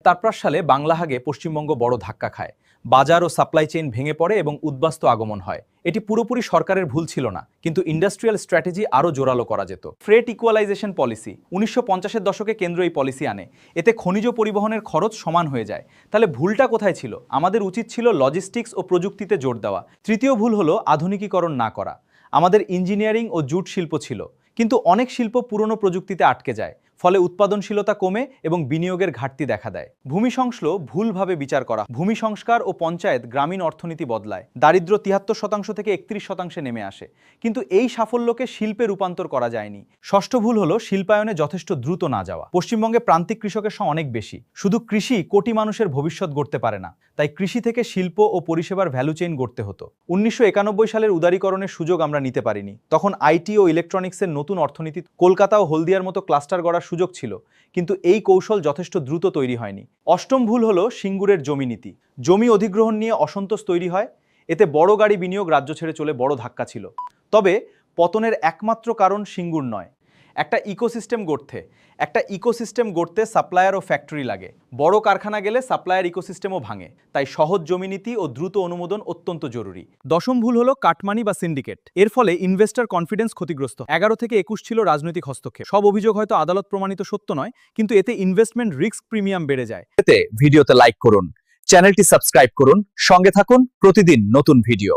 সালে বাংলা হাগে পশ্চিমবঙ্গ বড় ধাক্কা খায়। বাজার ও সাপ্লাই চেইন ভেঙে পড়ে এবং উদ্বাস্তু আগমন হয়। এটি পুরোপুরি সরকারের ভুল ছিল না, কিন্তু ইন্ডাস্ট্রিয়াল স্ট্র্যাটেজি আরও জোরালো করা যেত। ফ্রেট ইকুয়ালাইজেশন পলিসি 1950-এর দশকে কেন্দ্র এই পলিসি আনে। এতে খনিজ পরিবহনের খরচ সমান হয়ে যায়। তাহলে ভুলটা কোথায় ছিল? আমাদের উচিত ছিল লজিস্টিক্স ও প্রযুক্তিতে জোর দেওয়া। তৃতীয় ভুল হলো আধুনিকীকরণ না করা। আমাদের ইঞ্জিনিয়ারিং ও জুট শিল্প ছিল, কিন্তু অনেক শিল্প পুরনো প্রযুক্তিতে আটকে যায়। ফলে উৎপাদনশীলতা কমে এবং বিনিয়োগের ঘাটতি দেখা দেয়। ভূমি সংস্কার ভুলভাবে বিচার করা। ভূমি সংস্কার ও পঞ্চায়েত গ্রামীণ অর্থনীতি বদলায়। দারিদ্র 73% থেকে 31% নেমে আসে। কিন্তু এই সাফল্যকে শিল্পে রূপান্তর করা যায়নি। ষষ্ঠ ভুল হলো শিল্পায়নে যথেষ্ট দ্রুত না যাওয়া। পশ্চিমবঙ্গে প্রান্তিক কৃষকের সংখ্যা অনেক বেশি। শুধু কৃষি কোটি মানুষের ভবিষ্যৎ গড়তে পারে না। তাই কৃষি থেকে শিল্প ও পরিষেবার ভ্যালু চেইন গড়তে হতো। 1991 সালের উদারীকরণের সুযোগ আমরা নিতে পারিনি। তখন আইটি ও ইলেকট্রনিক্সের নতুন অর্থনীতি, কলকাতা ও হলদিয়ার মতো ক্লাস্টার গড়ার সুযোগ ছিল, কিন্তু এই কৌশল যথেষ্ট দ্রুত তৈরি হয়নি। অষ্টম ভুল হলো সিঙ্গুরের জমি নীতি। জমি অধিগ্রহণ নিয়ে অসন্তোষ তৈরি হয়। এতে বড় গাড়ি বিনিয়োগ রাজ্য ছেড়ে চলে বড় ধাক্কা ছিল। তবে পতনের একমাত্র কারণ সিঙ্গুর নয়। একটা ইকোসিস্টেম গড়তে সাপ্লায়ার ও ফ্যাক্টরি লাগে। বড় কারখানা গেলে সাপ্লায়ার ইকোসিস্টেমও ভাঙে। তাই সহজ জমি নীতি ও দ্রুত অনুমোদন অত্যন্ত জরুরি। দশম ভুল হলো কাটমানি বা সিন্ডিকেট। এর ফলে ইনভেস্টর কনফিডেন্স ক্ষতিগ্রস্ত। 11 থেকে 21 ছিল রাজনৈতিক হস্তক্ষেপ। সব অভিযোগ হয়তো আদালত প্রমাণিত সত্য নয়, কিন্তু এতে ইনভেস্টমেন্ট রিস্ক প্রিমিয়াম বেড়ে যায়। ভিডিওতে লাইক করুন, চ্যানেলটি সাবস্ক্রাইব করুন, সঙ্গে থাকুন প্রতিদিন নতুন ভিডিও।